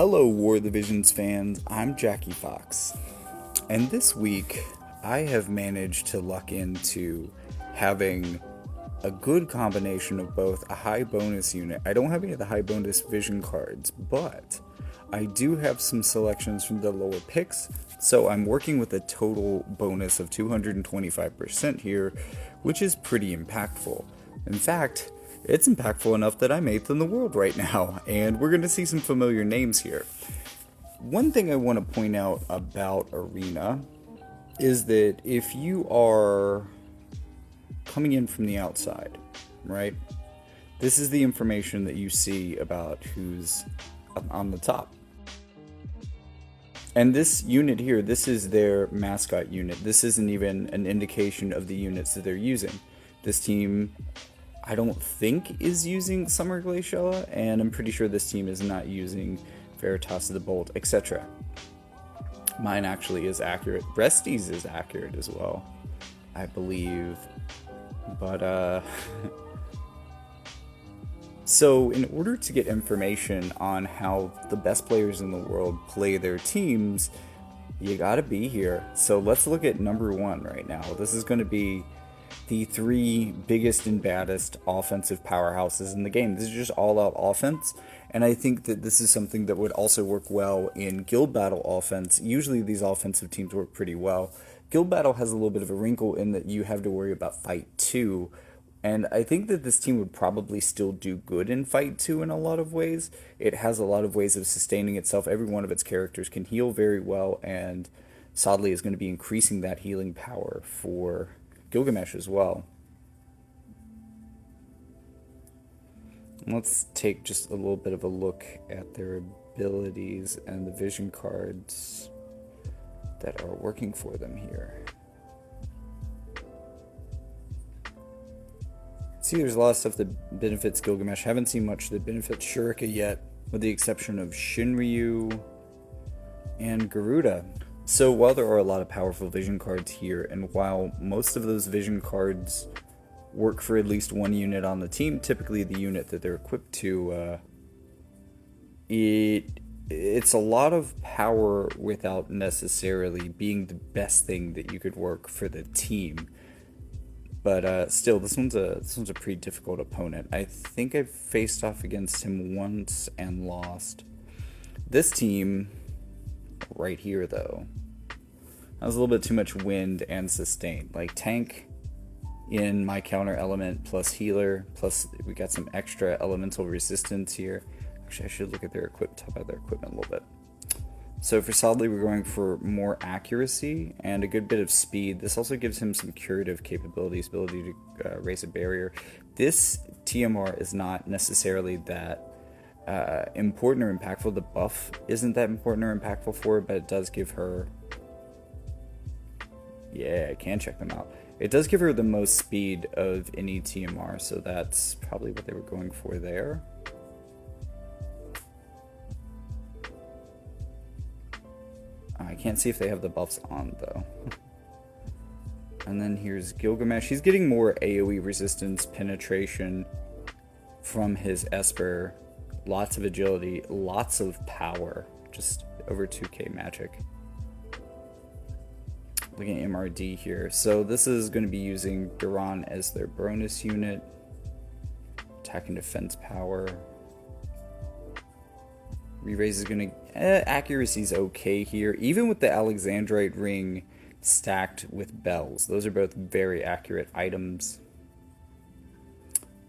Hello, War of the Visions fans. I'm Jackie Fox, and this week I have managed to luck into having a good combination of both a high bonus unit. I don't have any of the high bonus vision cards, but I do have some selections from the lower picks, so I'm working with a total bonus of 225% here, which is pretty impactful. In fact, it's impactful enough that I'm 8th in the world right now, and we're going to see some familiar names here. One thing I want to point out about Arena is that if you are coming in from the outside, right, this is the information that you see about who's on the top. And this unit here, this is their mascot unit. This isn't even an indication of the units that they're using. This team, I don't think, is using Summer Glaciella, and I'm pretty sure this team is not using Veritas the Bolt, etc. Mine actually is accurate. Bresty's is accurate as well, I believe. But, so in order to get information on how the best players in the world play their teams, you gotta be here. So let's look at number one right now. This is going to be the three biggest and baddest offensive powerhouses in the game. This is just all-out offense, and I think that this is something that would also work well in Guild Battle offense. Usually these offensive teams work pretty well. Guild Battle has a little bit of a wrinkle in that you have to worry about Fight 2, and I think that this team would probably still do good in Fight 2 in a lot of ways. It has a lot of ways of sustaining itself. Every one of its characters can heal very well, and Sadly is going to be increasing that healing power for Gilgamesh as well. Let's take just a little bit of a look at their abilities and the vision cards that are working for them here. See, there's a lot of stuff that benefits Gilgamesh. Haven't seen much that benefits Shurika yet, with the exception of Shinryu and Garuda. So while there are a lot of powerful vision cards here, and while most of those vision cards work for at least one unit on the team, typically the unit that they're equipped to, it's a lot of power without necessarily being the best thing that you could work for the team. But still, this one's a pretty difficult opponent. I think I've faced off against him once and lost. This team right here, though, has a little bit too much wind and sustain. Like tank in my counter element plus healer, plus we got some extra elemental resistance here. Actually, I should look at their talk about their equipment a little bit. So for Sadly, we're going for more accuracy and a good bit of speed. This also gives him some curative capabilities, ability to raise a barrier. This TMR is not necessarily that important or impactful. The buff isn't that important or impactful for her, but it does give her... Yeah, I can check them out. It does give her the most speed of any TMR, so that's probably what they were going for there. I can't see if they have the buffs on, though. And then here's Gilgamesh. He's getting more AoE resistance, penetration from his Esper. Lots of agility, lots of power. Just over 2k magic. Looking at MRD here. So this is going to be using Duran as their bonus unit. Attack and defense power. Re-raise is going to... accuracy's okay here. Even with the Alexandrite ring stacked with bells. Those are both very accurate items.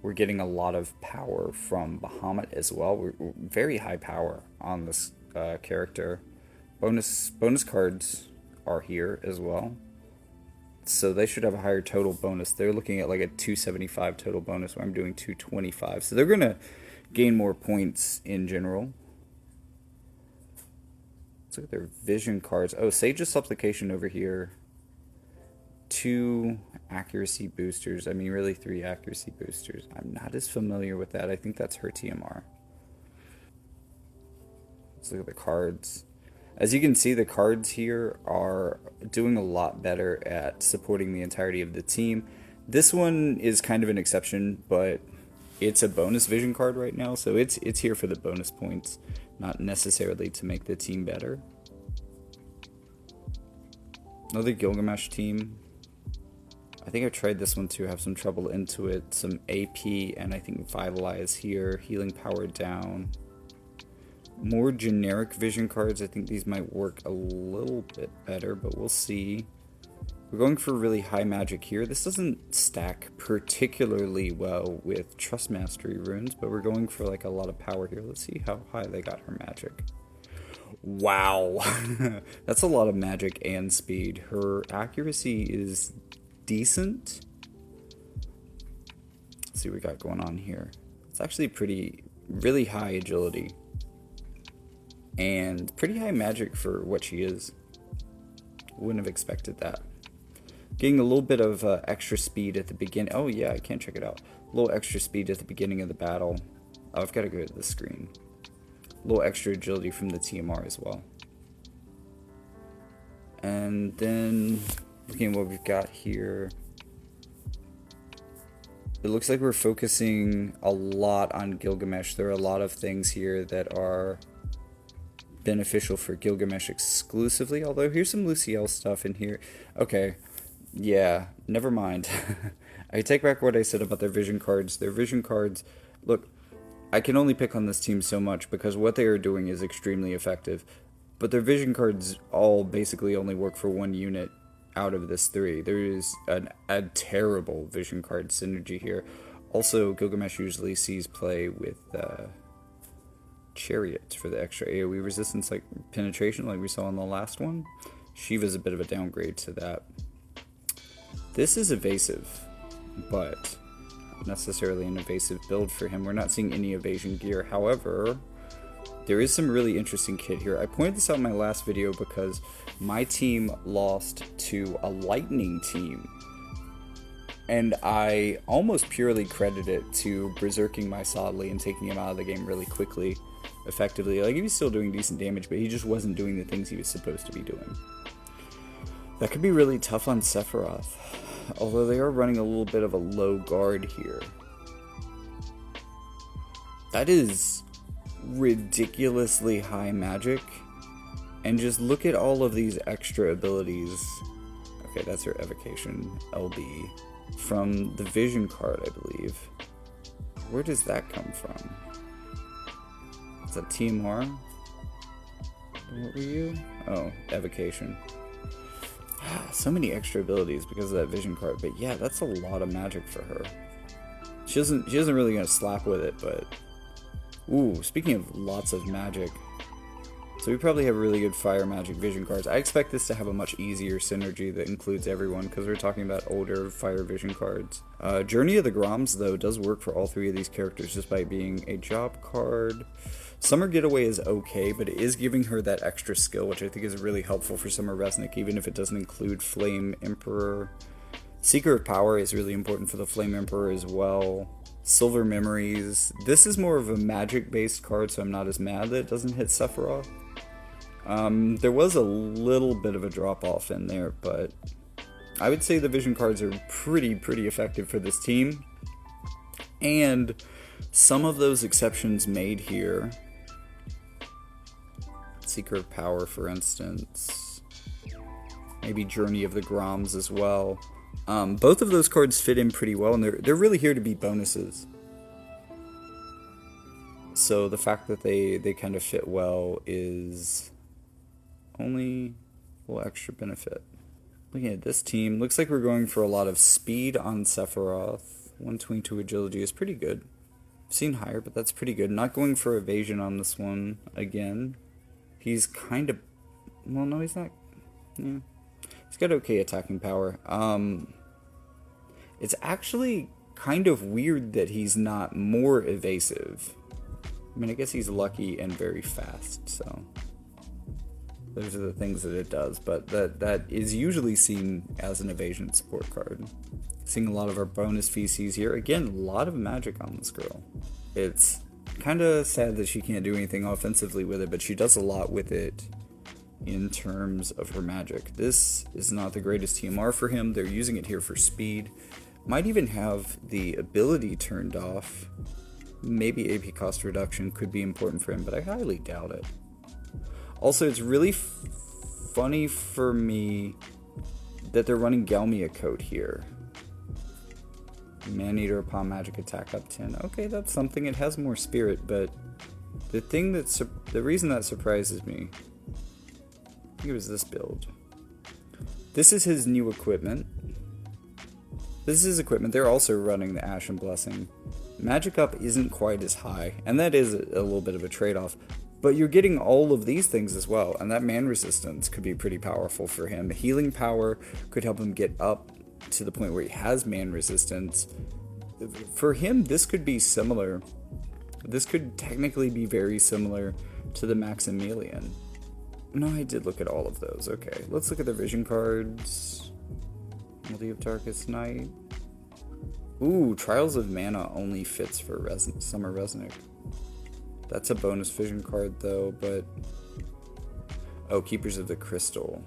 We're getting a lot of power from Bahamut as well. We're very high power on this character. Bonus cards are here as well. So they should have a higher total bonus. They're looking at like a 275 total bonus, where I'm doing 225. So they're going to gain more points in general. Let's look at their vision cards. Oh, Sage's Supplication over here. 2 accuracy boosters. I mean, really 3 accuracy boosters. I'm not as familiar with that. I think that's her TMR. Let's look at the cards. As you can see, the cards here are doing a lot better at supporting the entirety of the team. This one is kind of an exception, but it's a bonus vision card right now, so it's here for the bonus points. not necessarily to make the team better. Another Gilgamesh team. I think I tried this one too, have some trouble into it. Some AP and I think Vitalize here, healing power down. More generic vision cards, I think these might work a little bit better, but we'll see. We're going for really high magic here. This doesn't stack particularly well with Trust Mastery runes, but we're going for like a lot of power here. Let's see how high they got her magic. Wow, that's a lot of magic and speed. Her accuracy is decent. Let's see what we got going on here. It's actually really high agility. And pretty high magic for what she is. Wouldn't have expected that. Getting a little bit of extra speed at the beginning. Oh yeah, I can check it out. A little extra speed at the beginning of the battle. Oh, I've got to go to the screen. A little extra agility from the TMR as well. And then looking at what we've got here. It looks like we're focusing a lot on Gilgamesh. There are a lot of things here that are beneficial for Gilgamesh exclusively, although here's some Luciel stuff in here. Okay, yeah, never mind. I take back what I said about their vision cards. Their vision cards, look, I can only pick on this team so much because what they are doing is extremely effective, but their vision cards all basically only work for one unit out of this 3. There is a terrible vision card synergy here. Also, Gilgamesh usually sees play with Chariot for the extra AoE resistance, like penetration, like we saw in the last one. Shiva's a bit of a downgrade to that. This is evasive, but not necessarily an evasive build for him. We're not seeing any evasion gear. However, there is some really interesting kit here. I pointed this out in my last video because my team lost to a lightning team, and I almost purely credit it to berserking my Sodley and taking him out of the game really quickly, effectively. Like, he was still doing decent damage, but he just wasn't doing the things he was supposed to be doing. That could be really tough on Sephiroth, although they are running a little bit of a low guard here. That is ridiculously high magic, and just look at all of these extra abilities. Okay, that's her evocation LB from the vision card, I believe. Where does that come from? Is that TMR? What were you? Oh, evocation. So many extra abilities because of that vision card, but yeah, that's a lot of magic for her. She isn't really gonna slap with it, but ooh, speaking of lots of magic, so we probably have really good fire magic vision cards. I expect this to have a much easier synergy that includes everyone because we're talking about older fire vision cards. Journey of the Groms though does work for all 3 of these characters just by being a job card. Summer Getaway is okay, but it is giving her that extra skill, which I think is really helpful for Summer Resnick, even if it doesn't include Flame Emperor. Seeker of Power is really important for the Flame Emperor as well. Silver Memories. This is more of a magic-based card, so I'm not as mad that it doesn't hit Sephiroth. There was a little bit of a drop-off in there, but I would say the vision cards are pretty effective for this team. And some of those exceptions made here, Seeker of Power, for instance, maybe Journey of the Groms as well. Both of those cards fit in pretty well, and they're really here to be bonuses. So the fact that they kind of fit well is only a little extra benefit. Looking at this team, looks like we're going for a lot of speed on Sephiroth. 122 agility is pretty good. I've seen higher, but that's pretty good. Not going for evasion on this one again. He's kind of... well, no, he's not... yeah. He's got okay attacking power. It's actually kind of weird that he's not more evasive. I mean, I guess he's lucky and very fast, so... those are the things that it does, but that is usually seen as an evasion support card. Seeing a lot of our bonus feces here. Again, a lot of magic on this girl. It's kind of sad that she can't do anything offensively with it, but she does a lot with it in terms of her magic. This is not the greatest TMR for him. They're using it here for speed. Might even have the ability turned off maybe AP cost reduction could be important for him, but I highly doubt it. Also, it's really funny for me that they're running Galmia Coat here. Maneater upon magic attack up 10. Okay, that's something. It has more spirit, but the reason that surprises me, I think it was this build. This is his new equipment. This is his equipment. They're also running the Ashen Blessing. Magic up isn't quite as high, and that is a little bit of a trade-off. But you're getting all of these things as well, and that man resistance could be pretty powerful for him. Healing power could help him get up to the point where he has man resistance. For him, this could be similar. This could technically be very similar to the Maximilian. No, I did look at all of those. Okay, let's look at the vision cards. Multi of Darkest Night. Ooh, Trials of Mana only fits for Summer Resnick. That's a bonus vision card though, but... Oh, Keepers of the Crystal.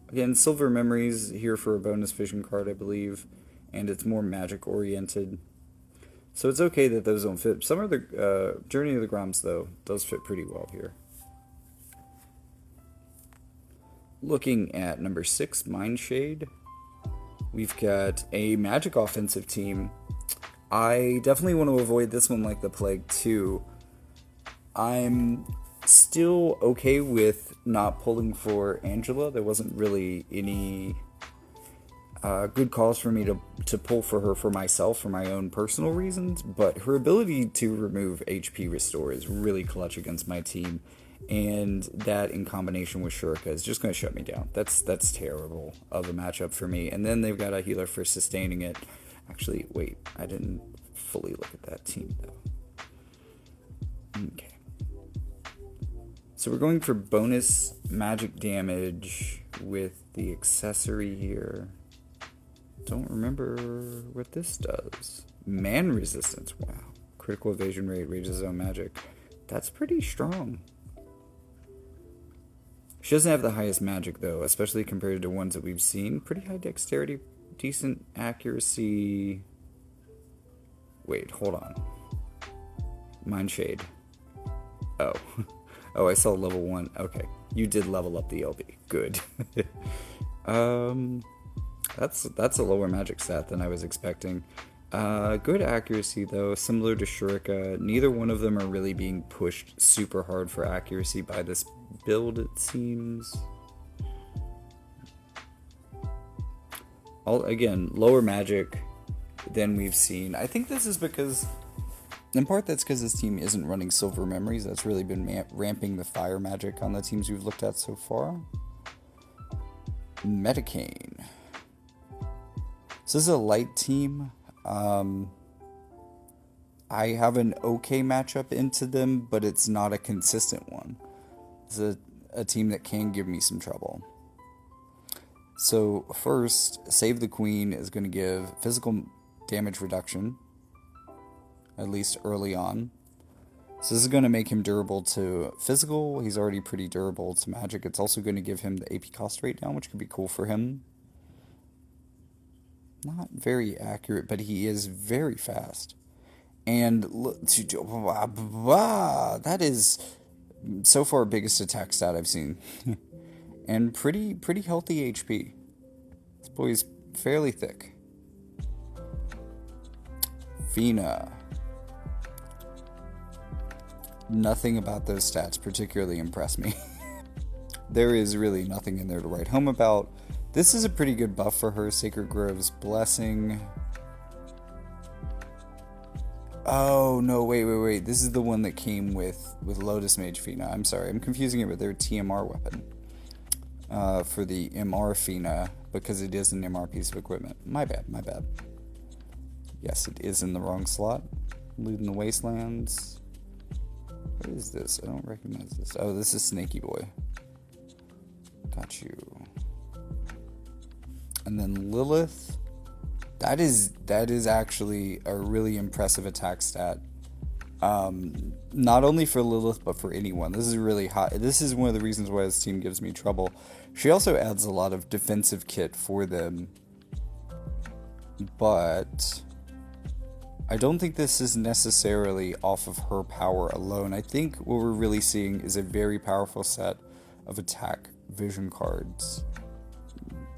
Again, Silver Memories here for a bonus vision card, I believe. And it's more magic oriented. So it's okay that those don't fit. Some of the Journey of the Groms, though, does fit pretty well here. Looking at number 6, Mindshade. We've got a magic offensive team. I definitely want to avoid this one like the plague, too. I'm still okay with not pulling for Angela. There wasn't really any good cause for me to pull for her for myself, for my own personal reasons, but her ability to remove HP restore is really clutch against my team, and that in combination with Shurika is just going to shut me down. That's terrible of a matchup for me. And then they've got a healer for sustaining it. Actually, wait, I didn't fully look at that team though. Okay. So we're going for bonus magic damage with the accessory here. Don't remember what this does. Man resistance, wow. Critical evasion rate, raises zone magic. That's pretty strong. She doesn't have the highest magic though, especially compared to ones that we've seen. Pretty high dexterity, decent accuracy. Wait, hold on. Mindshade. Oh. Oh, I saw level 1. Okay. You did level up the LB. Good. That's a lower magic stat than I was expecting. Good accuracy though, similar to Shurika. Neither one of them are really being pushed super hard for accuracy by this build, it seems. Again, lower magic than we've seen. I think this is because, in part that's because this team isn't running Silver Memories. That's really been ramping the fire magic on the teams we've looked at so far. Metacane. So this is a light team. I have an okay matchup into them, but it's not a consistent one. It's a team that can give me some trouble. So first, Save the Queen is going to give physical damage reduction, at least early on. So this is going to make him durable to physical. He's already pretty durable to magic. It's also going to give him the AP cost rate down, which could be cool for him. Not very accurate, but he is very fast. And that is so far biggest attack stat I've seen. And pretty healthy HP. This boy's fairly thick. Fina. Nothing about those stats particularly impress me. There is really nothing in there to write home about. This is a pretty good buff for her. Sacred Grove's Blessing. Oh, no, wait. This is the one that came with Lotus Mage Fina. I'm sorry, I'm confusing it with their TMR weapon. For the MR Fina, because it is an MR piece of equipment. My bad. Yes, it is in the wrong slot. Looting the Wastelands. What is this? I don't recognize this. Oh, this is Snaky Boy. Got you. And then Lilith. That is actually a really impressive attack stat. Not only for Lilith, but for anyone. This is really high. This is one of the reasons why this team gives me trouble. She also adds a lot of defensive kit for them. But I don't think this is necessarily off of her power alone. I think what we're really seeing is a very powerful set of attack vision cards.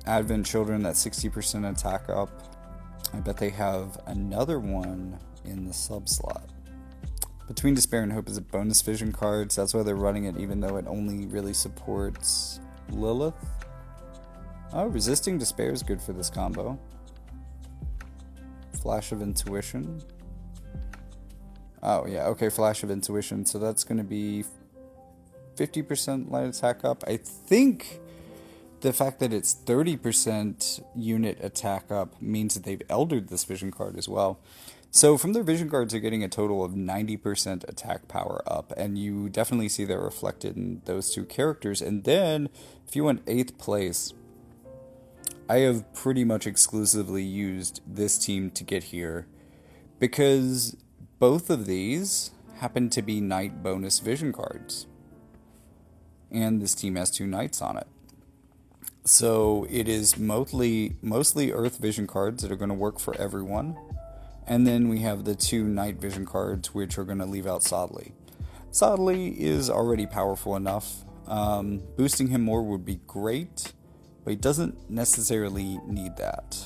Advent Children, that 60% attack up. I bet they have another one in the sub slot. Between Despair and Hope is a bonus vision card, so that's why they're running it, even though it only really supports Lilith. Oh, Resisting Despair is good for this combo. Flash of Intuition. Oh, yeah, okay, Flash of Intuition. So that's going to be 50% light attack up. I think the fact that it's 30% unit attack up means that they've eldered this vision card as well. So from their vision cards, they're getting a total of 90% attack power up, and you definitely see that reflected in those two characters. And then, if you want 8th place, I have pretty much exclusively used this team to get here, because both of these happen to be Knight bonus vision cards. And this team has 2 Knights on it. So it is mostly Earth vision cards that are going to work for everyone. And then we have the 2 Night Vision cards, which are going to leave out Sodley. Sodley is already powerful enough. Boosting him more would be great, but he doesn't necessarily need that.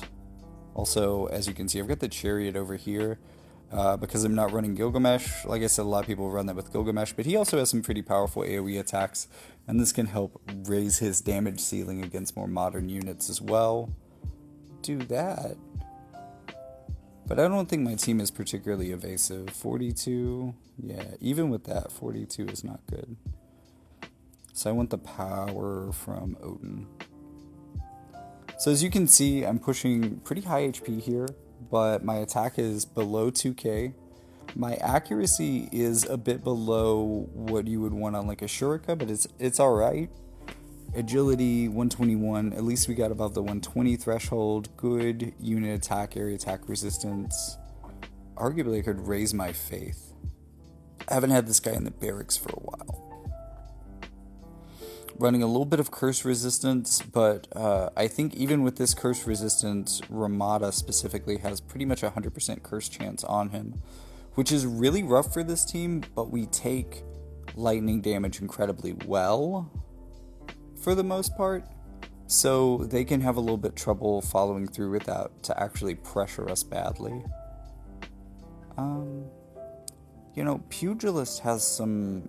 Also, as you can see, I've got the Chariot over here because I'm not running Gilgamesh. Like I said, a lot of people run that with Gilgamesh, but he also has some pretty powerful AoE attacks, and this can help raise his damage ceiling against more modern units as well. Do that. But I don't think my team is particularly evasive. 42, yeah, even with that, 42 is not good. So I want the power from Odin. So as you can see, I'm pushing pretty high HP here, but my attack is below 2k. My accuracy is a bit below what you would want on like a Shuriken, but it's alright. Agility 121, at least we got above the 120 threshold. Good unit attack, area attack resistance. Arguably I could raise my faith. I haven't had this guy in the barracks for a while. Running a little bit of curse resistance, but I think even with this curse resistance, Ramada specifically has pretty much 100% curse chance on him, which is really rough for this team, but we take lightning damage incredibly well for the most part, so they can have a little bit trouble following through with that to actually pressure us badly. You know, Pugilist has some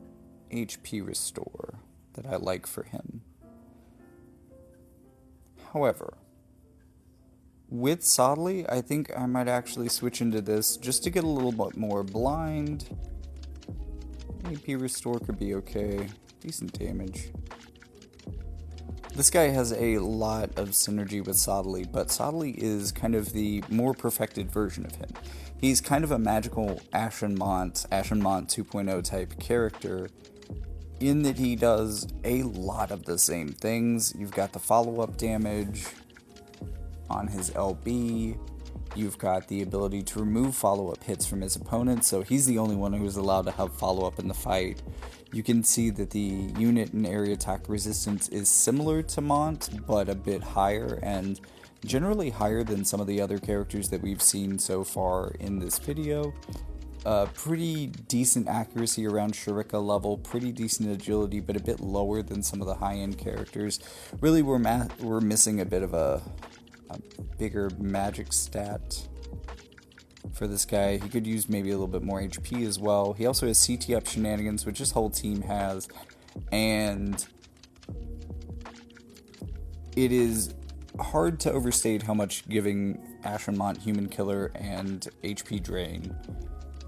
HP restore that I like for him. However, with Sodley, I think I might actually switch into this just to get a little bit more blind. AP restore could be okay. Decent damage. This guy has a lot of synergy with Sodley, but Sodley is kind of the more perfected version of him. He's kind of a magical Ashenmont 2.0 type character, in that he does a lot of the same things. You've got the follow-up damage on his LB. You've got the ability to remove follow-up hits from his opponent, so he's the only one who's allowed to have follow-up in the fight. You can see that the unit and area attack resistance is similar to Mont, but a bit higher, and generally higher than some of the other characters that we've seen so far in this video. Pretty decent accuracy around Shuriken level, pretty decent agility, but a bit lower than some of the high-end characters. Really, we're missing a bit of a bigger magic stat for this guy. He could use maybe a little bit more HP as well. He also has CT up shenanigans, which his whole team has, and it is hard to overstate how much giving Ashenmont Human Killer and HP Drain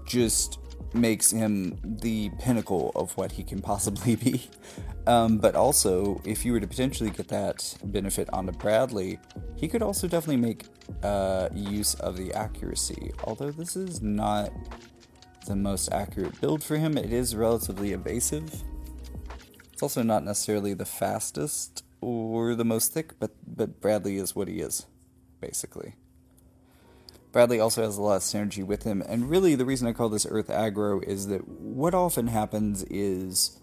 just makes him the pinnacle of what he can possibly be. But also, if you were to potentially get that benefit onto Bradley, he could also definitely make use of the accuracy. Although this is not the most accurate build for him, it is relatively evasive. It's also not necessarily the fastest or the most thick, but Bradley is what he is, basically. Bradley also has a lot of synergy with him, and really the reason I call this Earth aggro is that what often happens is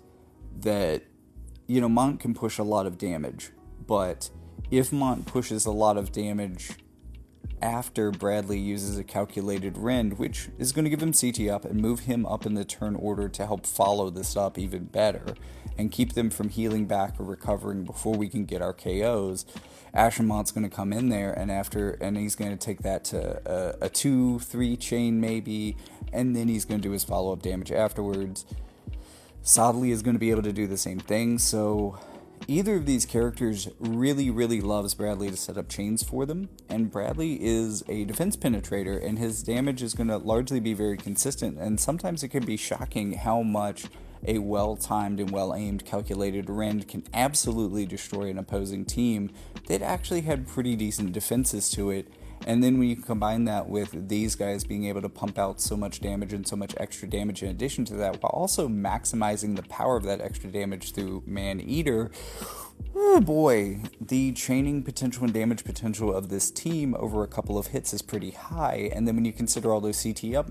that, you know, Mont can push a lot of damage, but if Mont pushes a lot of damage after Bradley uses a calculated rend, which is going to give him CT up and move him up in the turn order to help follow this up even better and keep them from healing back or recovering before we can get our KOs. Ashenmont's going to come in there, and he's going to take that to a 2-3 chain maybe, and then he's going to do his follow-up damage afterwards. Sodley is going to be able to do the same thing, so either of these characters really, really loves Bradley to set up chains for them, and Bradley is a defense penetrator, and his damage is going to largely be very consistent, and sometimes it can be shocking how much a well-timed and well-aimed calculated rend can absolutely destroy an opposing team that actually had pretty decent defenses to it. And then when you combine that with these guys being able to pump out so much damage and so much extra damage in addition to that, while also maximizing the power of that extra damage through Man-Eater, oh boy, the chaining potential and damage potential of this team over a couple of hits is pretty high. And then when you consider all those CT up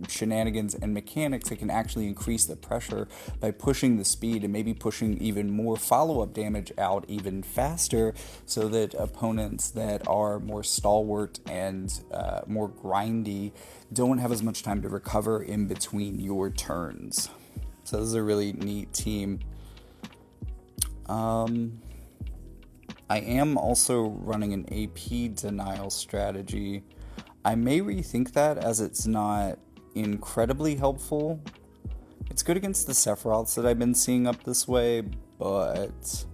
shenanigans and mechanics, it can actually increase the pressure by pushing the speed and maybe pushing even more follow-up damage out even faster, so that opponents that are more stalwart and more grindy don't have as much time to recover in between your turns. So this is a really neat team. I am also running an AP denial strategy. I may rethink that, as it's not incredibly helpful. It's good against the Sephiroths that I've been seeing up this way, but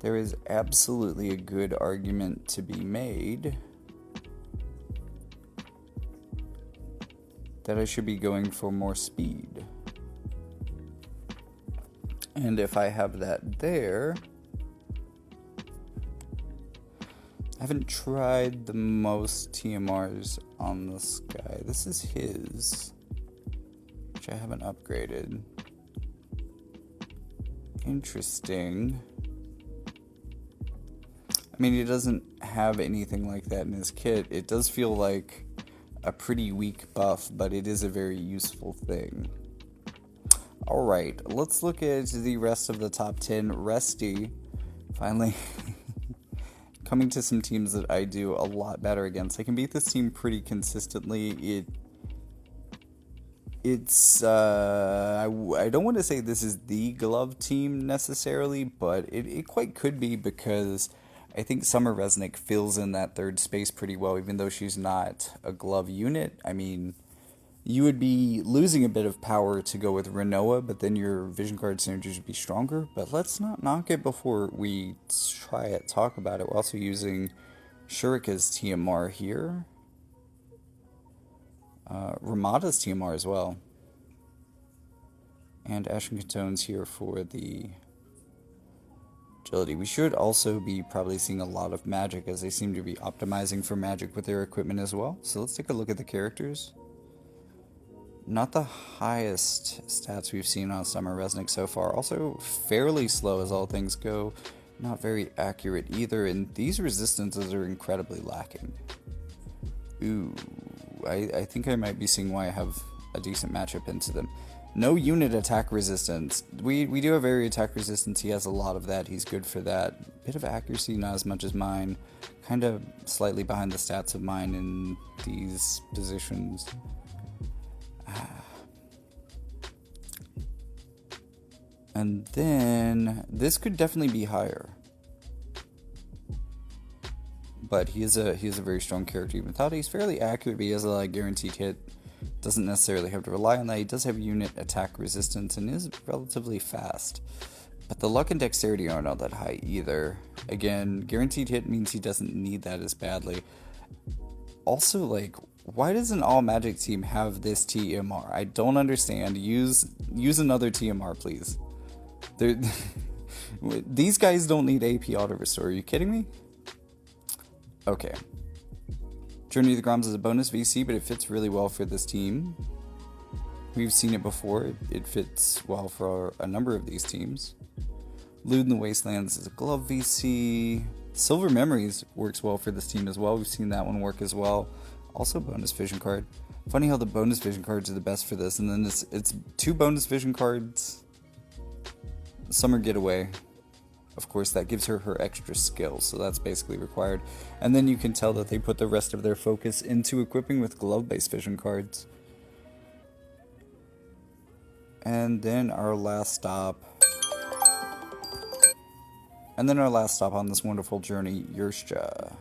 there is absolutely a good argument to be made that I should be going for more speed. And if I have that there, I haven't tried the most TMRs on this guy. This is his, which I haven't upgraded. Interesting. I mean, he doesn't have anything like that in his kit. It does feel like a pretty weak buff, but it is a very useful thing. Alright, let's look at the rest of the top 10. Resty, finally coming to some teams that I do a lot better against. I can beat this team pretty consistently. It's I don't want to say this is the glove team necessarily, but it quite could be, because I think Summer Resnick fills in that third space pretty well, even though she's not a glove unit. I mean, you would be losing a bit of power to go with Renoa, but then your vision card synergies would be stronger. But let's not knock it before we talk about it. We're also using Shurika's TMR here. Ramada's TMR as well. And Ashen Cantone's here for the agility. We should also be probably seeing a lot of magic, as they seem to be optimizing for magic with their equipment as well. So let's take a look at the characters. Not the highest stats we've seen on Summer Resnick so far. Also fairly slow as all things go. Not very accurate either, and these resistances are incredibly lacking. Ooh, I think I might be seeing why I have a decent matchup into them. No unit attack resistance. We do have area attack resistance. He has a lot of that. He's good for that. Bit of accuracy, not as much as mine. Kind of slightly behind the stats of mine in these positions. And then this could definitely be higher, but he is a very strong character even without it. He's fairly accurate, but he has a lot of guaranteed hit. Doesn't necessarily have to rely on that. He does have unit attack resistance and is relatively fast, but the luck and dexterity aren't all that high either. Again, guaranteed hit means he doesn't need that as badly. Also, like, why does an all magic team have this TMR? I don't understand. Use another TMR, please. These guys don't need AP auto restore. Are you kidding me? Okay. Journey to the Groms is a bonus VC, but it fits really well for this team. We've seen it before. It fits well for a number of these teams. Lewd in the Wastelands is a glove VC. Silver Memories works well for this team as well. We've seen that one work as well. Also bonus vision card. Funny how the bonus vision cards are the best for this, and then it's two bonus vision cards. Summer Getaway. Of course, that gives her her extra skills, so that's basically required. And then you can tell that they put the rest of their focus into equipping with glove-based vision cards. And then our last stop. And then our last stop on this wonderful journey, Yershja.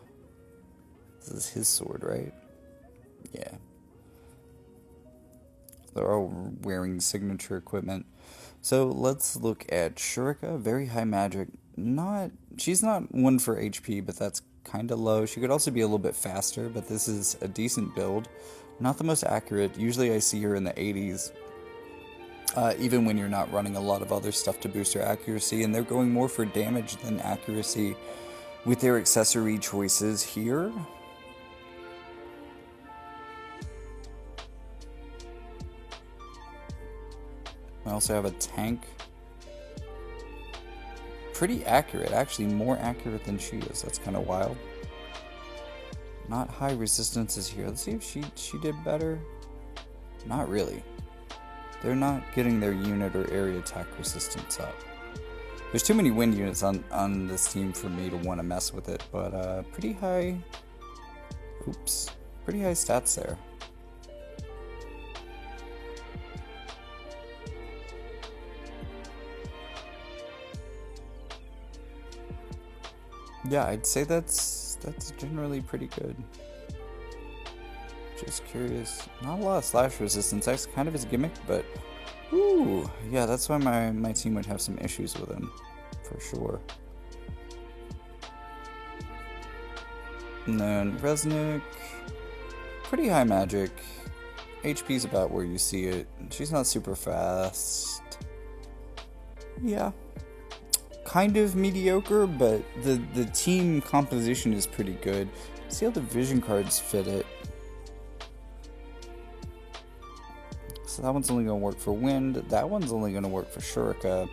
This is his sword, right? Yeah. They're all wearing signature equipment. So let's look at Shurika, very high magic. She's not one for HP, but that's kind of low. She could also be a little bit faster, but this is a decent build. Not the most accurate. Usually I see her in the 80s, even when you're not running a lot of other stuff to boost her accuracy, and they're going more for damage than accuracy with their accessory choices here. I also have a tank. Pretty accurate, actually more accurate than she is. That's kind of wild. Not high resistances here. Let's see if she did better. Not really. They're not getting their unit or area attack resistance up. There's too many wind units on this team for me to want to mess with it, but pretty high. Oops. Pretty high stats there. Yeah, I'd say that's generally pretty good. Just curious. Not a lot of slash resistance. That's kind of his gimmick, but ooh, yeah, that's why my team would have some issues with him, for sure. And then Resnick, pretty high magic. HP's about where you see it. She's not super fast. Yeah. Kind of mediocre, but the team composition is pretty good. See how the vision cards fit it. So that one's only going to work for Wind. That one's only going to work for Shurika.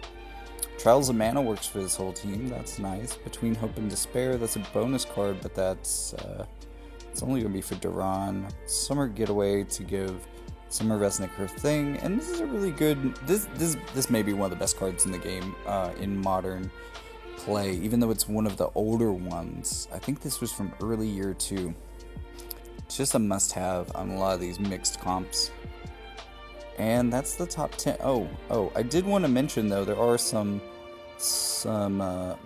Trials of Mana works for this whole team. That's nice. Between Hope and Despair, that's a bonus card, but that's it's only going to be for Duran. Summer Getaway to give Summer Resnick her thing, and this is a really good. This may be one of the best cards in the game in modern play, even though it's one of the older ones. I think this was from early year 2. It's just a must-have on a lot of these mixed comps, and that's the top 10. Oh, I did want to mention though there are some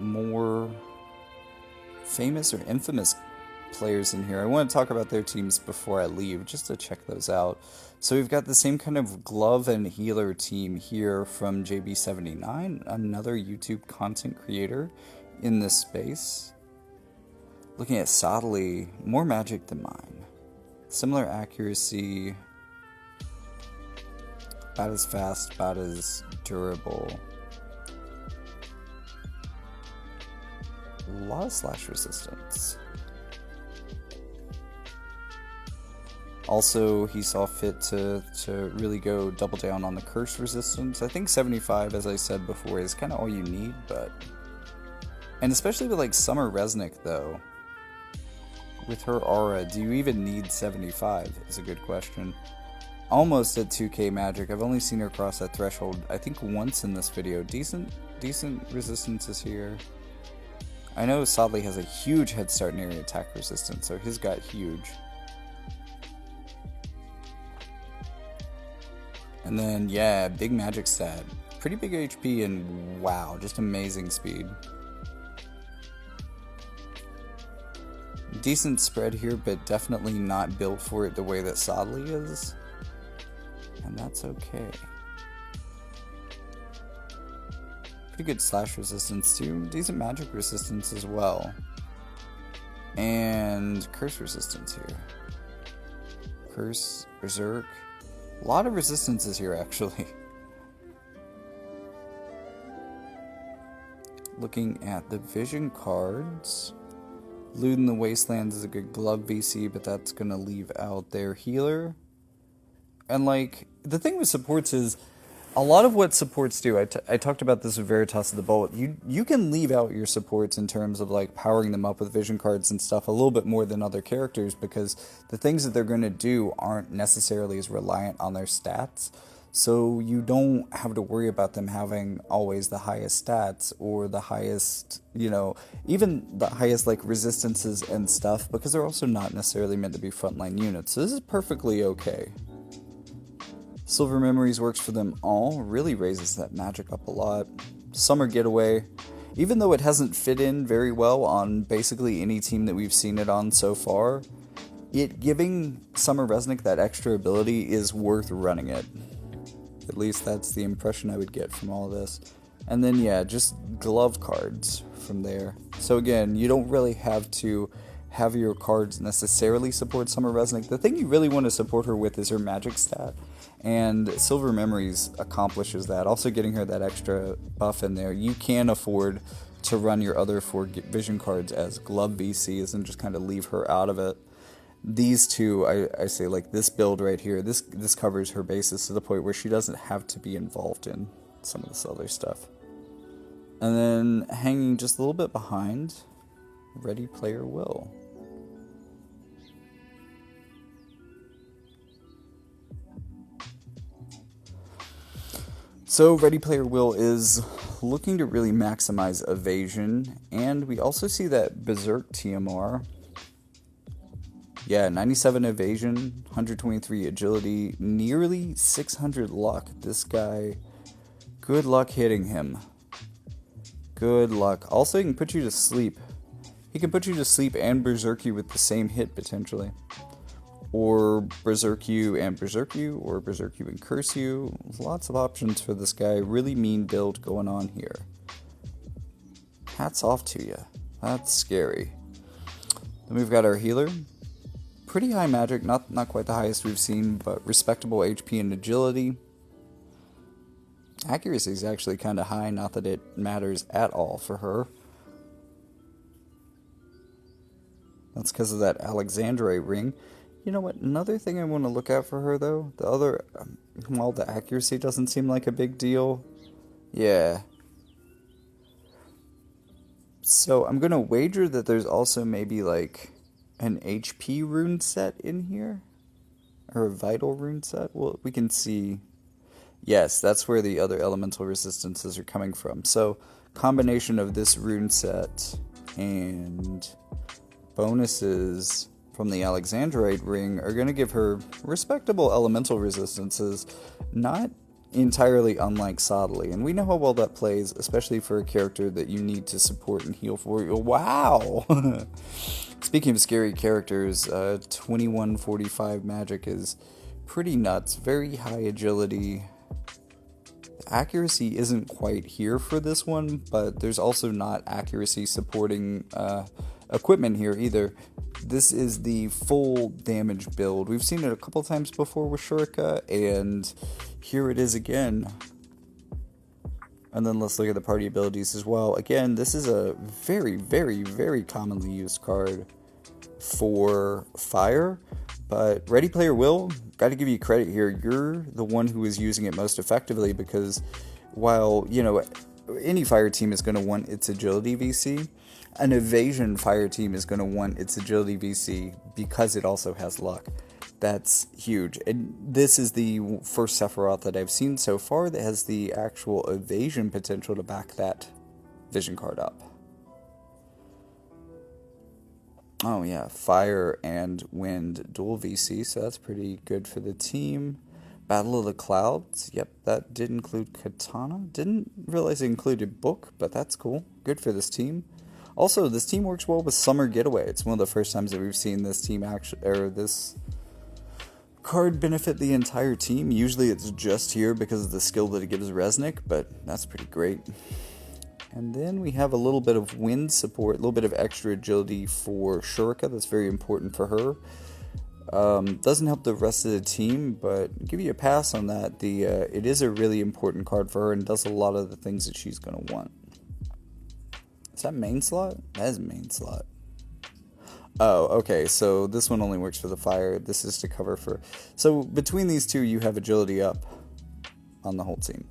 more famous or infamous players in here. I want to talk about their teams before I leave, just to check those out. So we've got the same kind of glove and healer team here from JB79, another YouTube content creator in this space. Looking at Sadly, more magic than mine. Similar accuracy, about as fast, about as durable. A lot of slash resistance. Also, he saw fit to really go double down on the curse resistance. I think 75, as I said before, is kind of all you need, but... And especially with, like, Summer Resnick, though. With her aura, do you even need 75? Is a good question. Almost at 2k magic. I've only seen her cross that threshold, I think, once in this video. Decent resistances here. I know Sadly has a huge head start in area attack resistance, so his got huge. And then, yeah, big magic stat. Pretty big HP and wow, just amazing speed. Decent spread here, but definitely not built for it the way that Sadly is. And that's okay. Pretty good slash resistance too. Decent magic resistance as well. And curse resistance here. Curse, Berserk. A lot of resistances here, actually. Looking at the vision cards. Loot in the Wastelands is a good glove VC, but that's going to leave out their healer. And, like, the thing with supports is, a lot of what supports do, I talked about this with Veritas of the Bolt, you can leave out your supports in terms of, like, powering them up with vision cards and stuff a little bit more than other characters, because the things that they're going to do aren't necessarily as reliant on their stats. So you don't have to worry about them having always the highest stats or the highest, even the highest like resistances and stuff, because they're also not necessarily meant to be frontline units. So this is perfectly okay. Silver Memories works for them all, really raises that magic up a lot. Summer Getaway, even though it hasn't fit in very well on basically any team that we've seen it on so far, it giving Summer Resnick that extra ability is worth running it. At least that's the impression I would get from all this. And then yeah, just glove cards from there. So again, you don't really have to have your cards necessarily support Summer Resnick. The thing you really want to support her with is her magic stat. And Silver Memories accomplishes that. Also getting her that extra buff in there. You can afford to run your other 4 vision cards as glove VCs and just kind of leave her out of it. These two, I say, like this build right here, this covers her bases to the point where she doesn't have to be involved in some of this other stuff. And then hanging just a little bit behind, ReadyPlrWill. So ReadyPlrWill is looking to really maximize evasion, and we also see that Berserk TMR. Yeah, 97 evasion, 123 agility, nearly 600 luck. This guy, good luck hitting him. Good luck. Also, he can put you to sleep. He can put you to sleep and berserk you with the same hit, potentially. Or berserk you and berserk you, or berserk you and curse you. Lots of options for this guy. Really mean build going on here. Hats off to you. That's scary. Then we've got our healer. Pretty high magic, not quite the highest we've seen, but respectable HP and agility. Accuracy is actually kind of high, not that it matters at all for her. That's because of that Alexandrite ring. You know what, another thing I want to look at for her, though, while the accuracy doesn't seem like a big deal, yeah. So I'm going to wager that there's also maybe, like, an HP rune set in here? Or a vital rune set? Well, we can see. Yes, that's where the other elemental resistances are coming from. So, combination of this rune set and bonuses from the Alexandrite ring are going to give her respectable elemental resistances, not entirely unlike Soddly. And we know how well that plays, especially for a character that you need to support and heal for. Wow! Speaking of scary characters, 2145 magic is pretty nuts. Very high agility. The accuracy isn't quite here for this one, but there's also not accuracy supporting equipment here either. This is the full damage build. We've seen it a couple times before with Shurika, and here it is again. And then let's look at the party abilities as well. Again, this is a very, very, very commonly used card for fire, but ReadyPlrWill, got to give you credit here. You're the one who is using it most effectively, because while, any fire team is going to want its agility VC, an evasion fire team is going to want its agility VC because it also has luck. That's huge. And this is the first Sephiroth that I've seen so far that has the actual evasion potential to back that vision card up. Oh yeah, fire and wind dual VC, so that's pretty good for the team. Battle of the Clouds, yep, that did include Katana. Didn't realize it included Book, but that's cool. Good for this team. Also, this team works well with Summer Getaway. It's one of the first times that we've seen this team this card benefit the entire team. Usually it's just here because of the skill that it gives Resnick, but that's pretty great. And then we have a little bit of wind support, a little bit of extra agility for Shurika. That's very important for her. Doesn't help the rest of the team, but give you a pass on that. It is a really important card for her and does a lot of the things that she's going to want. Is that main slot? That is main slot. Oh, okay, so this one only works for the fire. This is to cover for... So between these two, you have agility up on the whole team.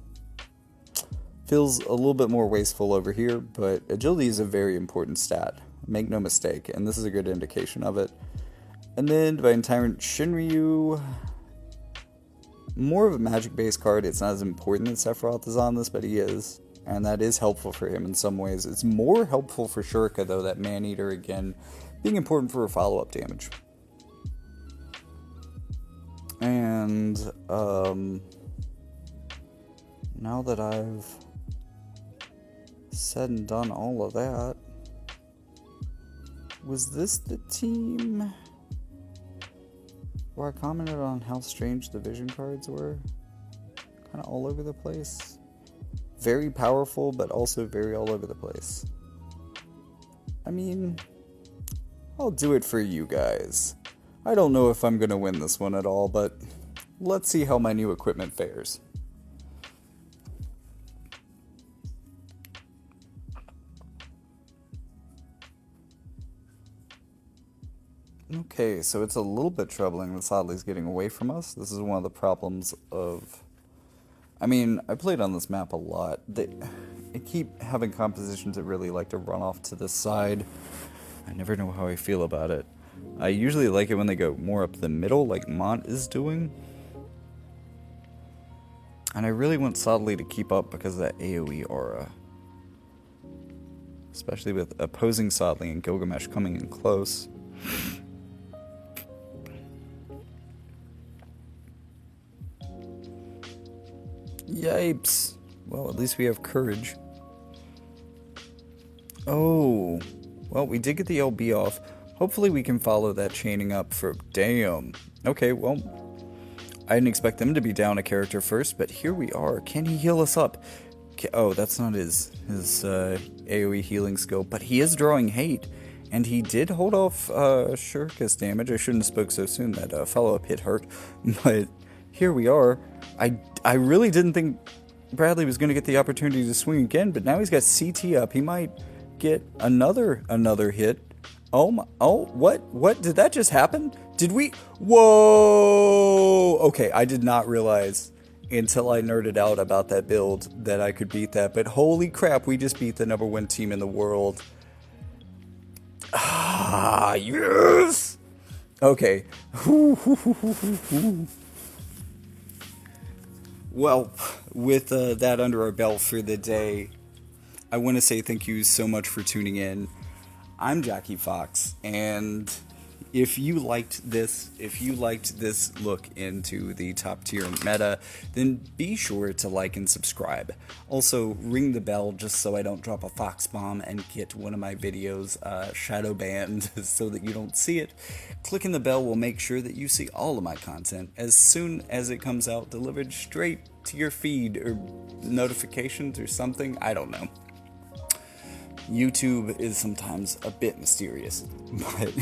Feels a little bit more wasteful over here, but agility is a very important stat. Make no mistake, and this is a good indication of it. And then Divine Tyrant Shinryu. more of a magic-based card. It's not as important that Sephiroth is on this, but he is. And that is helpful for him in some ways. It's more helpful for Shurika, though, that Man-Eater, again, being important for follow-up damage. And, now that I've said and done all of that, was this the team where I commented on how strange the vision cards were? Kind of all over the place. Very powerful, but also very all over the place. I mean, I'll do it for you guys. I don't know if I'm going to win this one at all, but let's see how my new equipment fares. Okay, so it's a little bit troubling that Sadly's getting away from us. This is one of the problems of... I mean, I played on this map a lot. I keep having compositions that really like to run off to the side. I never know how I feel about it. I usually like it when they go more up the middle, like Mont is doing. And I really want Sadly to keep up because of that AoE aura. Especially with opposing Sadly and Gilgamesh coming in close. Yipes. Well, at least we have courage. Oh. Well, we did get the LB off. Hopefully we can follow that chaining up for... Damn. Okay, well... I didn't expect them to be down a character first, but here we are. Can he heal us up? Oh, that's not his AoE healing skill, but he is drawing hate. And he did hold off Shurika's damage. I shouldn't have spoke so soon. That follow-up hit hurt. But here we are. I really didn't think Bradley was going to get the opportunity to swing again, but now he's got CT up. He might get another hit. What? Did that just happen? Did we? Whoa! Okay, I did not realize until I nerded out about that build that I could beat that, but holy crap, we just beat the #1 team in the world. Ah, yes! Okay. Well, with that under our belt for the day, I want to say thank you so much for tuning in. I'm Jackie Fox, and if you liked this look into the top tier meta, then be sure to like and subscribe. Also, ring the bell just so I don't drop a Fox bomb and get one of my videos shadow banned so that you don't see it. Clicking the bell will make sure that you see all of my content as soon as it comes out, delivered straight to your feed or notifications or something. I don't know. YouTube is sometimes a bit mysterious, but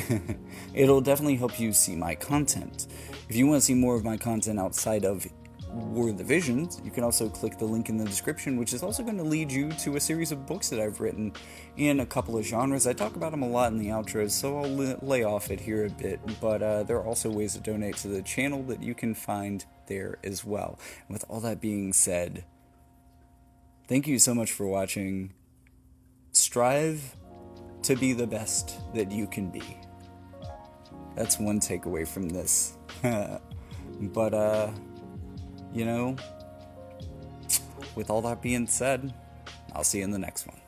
it'll definitely help you see my content. If you want to see more of my content outside of War of the Visions, you can also click the link in the description, which is also going to lead you to a series of books that I've written in a couple of genres. I talk about them a lot in the outros, so I'll lay off it here a bit, but there are also ways to donate to the channel that you can find there as well. And with all that being said, thank you so much for watching. Strive to be the best that you can be. That's one takeaway from this. But, you know, with all that being said, I'll see you in the next one.